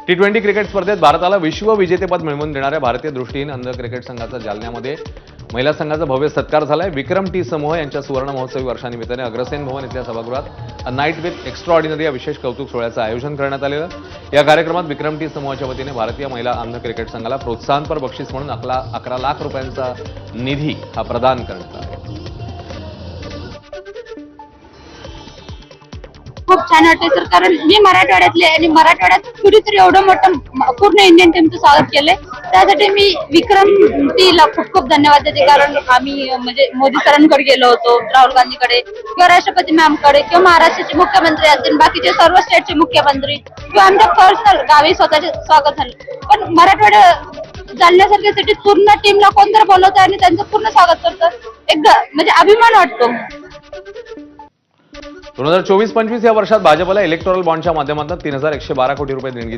T20 cricket स्पर्धेत भारताला विश्वविजेतेपद मिळवून देणाऱ्या भारतीय दृष्टीहीन अंध क्रिकेट संघाचा जालन्यामध्ये महिला संघाचा भव्य सत्कार झालाय। विक्रम टी समूह यांच्या सुवर्ण महोत्सवी वर्षानिमित्ताने अग्रसेन भवन इथल्या सभागृहात अ नाईट विथ एक्स्ट्राऑर्डिनरी या विशेष कौतुक सोहळ्याचं आयोजन करण्यात आलेलं। या कार्यक्रमात विक्रम टी समूहाच्या वतीने भारतीय महिला अंध क्रिकेट संघाला प्रोत्साहनपर बक्षीस म्हणून 11 लाख रुपयांचा निधी हा प्रदान करण्यात आला। खूप छान वाटते सर, कारण मी मराठवाड्यातले आणि मराठवाड्यात कुठेतरी एवढं मोठं पूर्ण इंडियन टीमचं स्वागत केलंय, त्यासाठी मी विक्रम टीला खूप खूप धन्यवाद देते। कारण आम्ही म्हणजे मोदी सरांकडे गेलो होतो, राहुल गांधीकडे किंवा राष्ट्रपती मॅमकडे किंवा महाराष्ट्राचे मुख्यमंत्री असतील, बाकीचे सर्व स्टेटचे मुख्यमंत्री किंवा आमच्या पर्सनल गावी स्वतःचे स्वागत झालं, पण मराठवाड्या जालन्यासारख्या सिटीत पूर्ण टीमला कोणतरी बोलवतं आणि त्यांचं पूर्ण स्वागत करतं, एकदा म्हणजे अभिमान वाटतो। 2024-25 या वर्षात भाजपला इलेक्टोरल बॉन्डच्या माध्यमातून 3112 कोटी रुपये देणगी